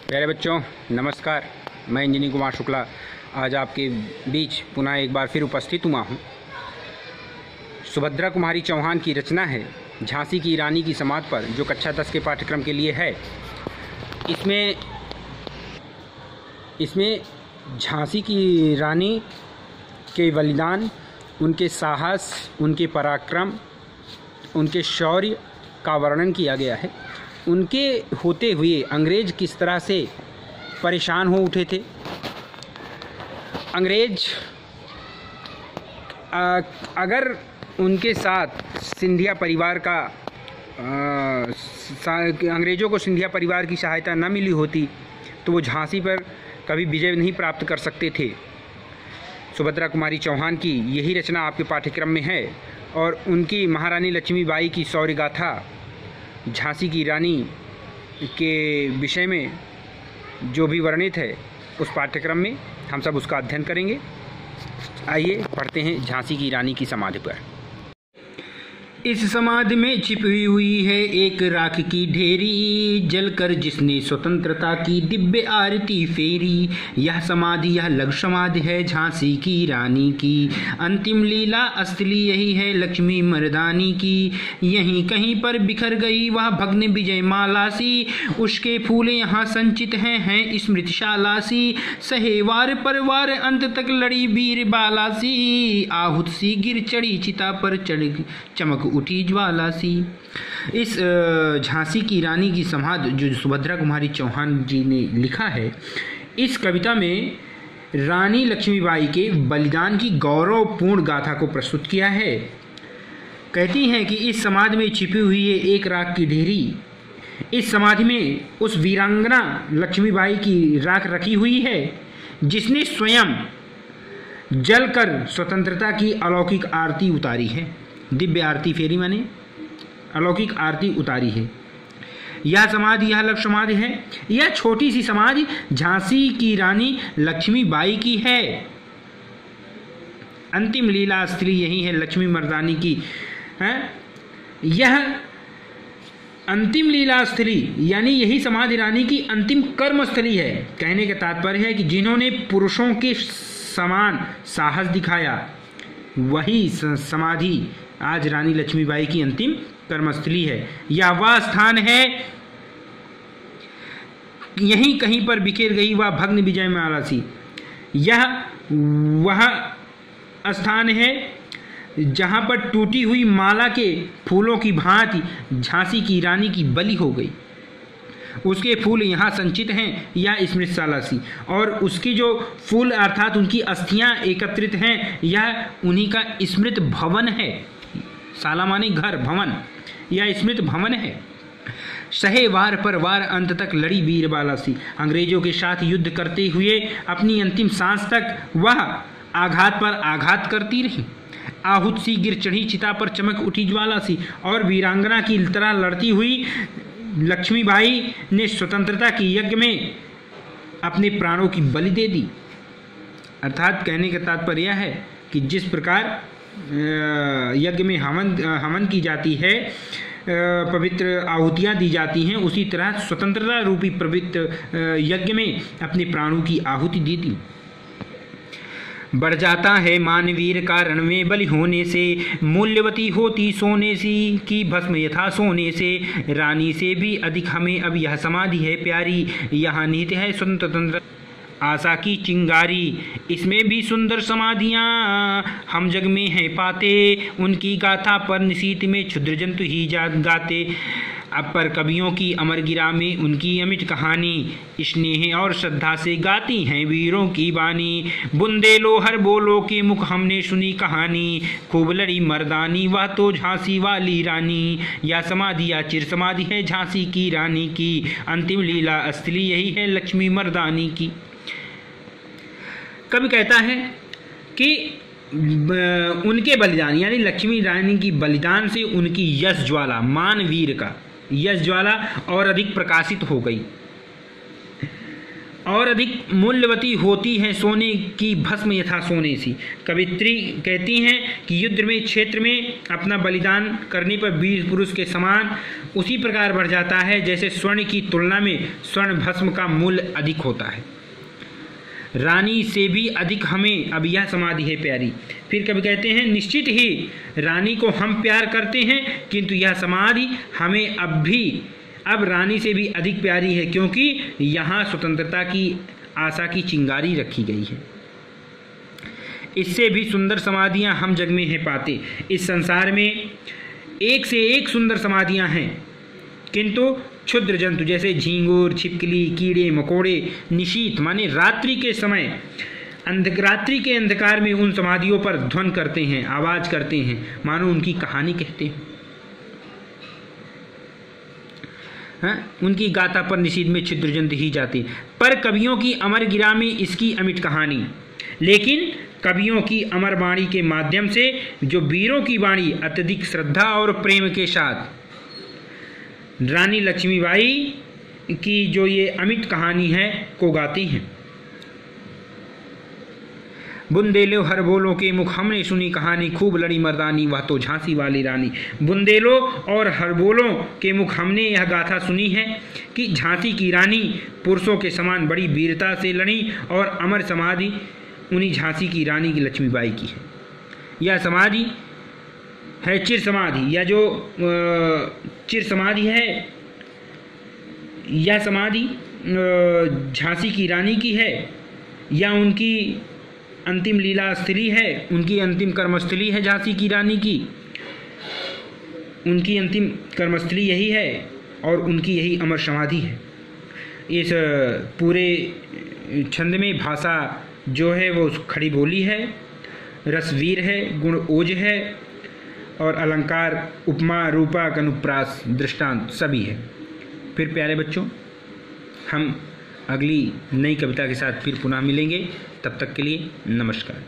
प्यारे बच्चों नमस्कार। मैं इंजीनियर कुमार शुक्ला आज आपके बीच पुनः एक बार फिर उपस्थित हुआ हूँ। सुभद्रा कुमारी चौहान की रचना है झांसी की रानी की समाधि पर, जो कक्षा 10 के पाठ्यक्रम के लिए है। इसमें झांसी की रानी के बलिदान, उनके साहस, उनके पराक्रम, उनके शौर्य का वर्णन किया गया है। उनके होते हुए अंग्रेज किस तरह से परेशान हो उठे थे। अंग्रेज अगर उनके साथ सिंधिया परिवार का अंग्रेज़ों को सिंधिया परिवार की सहायता न मिली होती तो वो झांसी पर कभी विजय नहीं प्राप्त कर सकते थे। सुभद्रा कुमारी चौहान की यही रचना आपके पाठ्यक्रम में है और उनकी महारानी लक्ष्मीबाई की शौर्य गाथा झांसी की रानी के विषय में जो भी वर्णित है उस पाठ्यक्रम में हम सब उसका अध्ययन करेंगे। आइए पढ़ते हैं झांसी की रानी की समाधि पर। इस समाधि में छिपी हुई है एक राख की ढेरी, जलकर जिसने स्वतंत्रता की दिव्य आरती फेरी। यह समाधि यह लघु समाधि है झांसी की रानी की, अंतिम लीला असली यही है लक्ष्मी मर्दानी की। यहीं कहीं पर बिखर गई वह भग्न विजय माला सी, उसके फूल यहाँ संचित हैं स्मृतिशाला सी। सहेवार परवार अंत तक लड़ी वीर बाला सी, आहुत सी गिर चढ़ी चिता पर चढ़ चमक उठी ज्वाला सी। इस झांसी की रानी की समाधि जो सुभद्रा कुमारी चौहान जी ने लिखा है, इस कविता में रानी लक्ष्मीबाई के बलिदान की गौरवपूर्ण गाथा को प्रस्तुत किया है। कहती हैं कि इस समाधि में छिपी हुई है एक राख की ढेरी। इस समाधि में उस वीरांगना लक्ष्मीबाई की राख रखी हुई है जिसने स्वयं जलकर स्वतंत्रता की अलौकिक आरती उतारी है। दिव्य आरती फेरी माने अलौकिक आरती उतारी है। यह समाधि यह लघु समाधि है। यह छोटी सी समाधि झांसी की रानी लक्ष्मीबाई की है। अंतिम लीला स्थली यही है लक्ष्मी मर्दानी की है। यह अंतिम लीला स्थली यानी यही समाधि रानी की अंतिम कर्म स्थली है। कहने का तात्पर्य है कि जिन्होंने पुरुषों के समान साहस दिखाया वही समाधि आज रानी लक्ष्मीबाई की अंतिम कर्मस्थली है। यह वह स्थान है, यहीं कहीं पर बिखेर गई वह भग्न विजय माला सी। यह वह स्थान है जहां पर टूटी हुई माला के फूलों की भांति झांसी की रानी की बलि हो गई। उसके फूल यहाँ संचित हैं या स्मृतिशाला सी, और उसकी जो फूल अर्थात उनकी अस्थियां एकत्रित हैं यह उन्हीं का स्मृत भवन है। साला माने घर, भवन या स्मृत भवन है। सहे वार पर वार अंत तक लड़ी वीर बाला सी। अंग्रेजों के साथ युद्ध करते हुए अपनी अंतिम सांस तक वह आघात पर आघात करती रही। आहुत सी गिर चढ़ी चिता पर चमक उठी ज्वाला सी, और वीरांगना की तरह लड़ती हुई लक्ष्मीबाई ने स्वतंत्रता की यज्ञ में अपने प्राणों की बलि दे दी। अर्थात कहने का तात्पर्य यह है कि जिस प्रकार यज्ञ में हवन की जाती है, पवित्र आहुतियाँ दी जाती हैं, उसी तरह स्वतंत्रता रूपी पवित्र यज्ञ में अपने प्राणों की आहुति दी थी। बढ़ जाता है मानवीर का रण में बलि होने से, मूल्यवती होती सोने सी की भस्म यथा सोने से। रानी से भी अधिक हमें अब यह समाधि है प्यारी, यहाँ निहित है स्वतंत्र आशा की चिंगारी। इसमें भी सुंदर समाधियाँ हम जग में हैं पाते, उनकी गाथा पर निशीत में क्षुद्र जंतु ही गाते। अब पर कवियों की अमर गिरा में उनकी अमिट कहानी, स्नेह और श्रद्धा से गाती हैं वीरों की बानी। बुंदेलो हर बोलो के मुख हमने सुनी कहानी, खूब लड़ी मर्दानी वह तो झांसी वाली रानी। या समाधि या चिर समाधि है झांसी की रानी की, अंतिम लीला असली यही है लक्ष्मी मर्दानी की। कवि कहता है कि उनके बलिदान यानी लक्ष्मी रानी की बलिदान से उनकी यश ज्वाला, मानवीर का यश ज्वाला और अधिक प्रकाशित हो गई। और अधिक मूल्यवती होती हैं सोने की भस्म यथा सोने सी। कवित्री कहती हैं कि युद्ध में क्षेत्र में अपना बलिदान करने पर वीर पुरुष के समान उसी प्रकार बढ़ जाता है जैसे स्वर्ण की तुलना में स्वर्ण भस्म का मूल्य अधिक होता है। रानी से भी अधिक हमें अब यह समाधि है प्यारी। फिर कभी कहते हैं निश्चित ही रानी को हम प्यार करते हैं, किंतु यह समाधि हमें अब रानी से भी अधिक प्यारी है, क्योंकि यहाँ स्वतंत्रता की आशा की चिंगारी रखी गई है। इससे भी सुंदर समाधियाँ हम जग में हैं पाते। इस संसार में एक से एक सुंदर समाधियाँ हैं, किंतु क्षुद्र जंतु जैसे झींगुर, छिपकली, कीड़े मकोड़े निशीथ माने रात्रि के समय रात्रि के अंधकार में उन समाधियों पर ध्वन करते हैं, आवाज करते हैं, मानो उनकी कहानी कहते हैं। उनकी गाथा पर निषीध में छिद्र जंतु ही जाते। पर कवियों की अमर गिरा में इसकी अमिट कहानी, लेकिन कवियों की अमर वाणी के माध्यम से जो वीरों की वाणी अत्यधिक श्रद्धा और प्रेम के साथ रानी लक्ष्मीबाई की जो ये अमिट कहानी है को गाती हैं। बुंदेलो हरबोलों के मुख हमने सुनी कहानी, खूब लड़ी मर्दानी वह तो झांसी वाली रानी। बुंदेलो और हरबोलों के मुख हमने यह गाथा सुनी है कि झांसी की रानी पुरुषों के समान बड़ी वीरता से लड़ी, और अमर समाधि उन्हीं झांसी की रानी की लक्ष्मीबाई की है। यह समाधि है चिर समाधि, या जो चिर समाधि है, यह समाधि झांसी की रानी की है, या उनकी अंतिम लीला स्थली है, उनकी अंतिम कर्मस्थली है झांसी की रानी की। उनकी अंतिम कर्मस्थली यही है और उनकी यही अमर समाधि है। इस पूरे छंद में भाषा जो है वो खड़ी बोली है, रसवीर है, गुण ओज है, और अलंकार, उपमा, रूपक, अनुप्रास, दृष्टांत सभी है। फिर प्यारे बच्चों, हम अगली नई कविता के साथ फिर पुनः मिलेंगे। तब तक के लिए नमस्कार।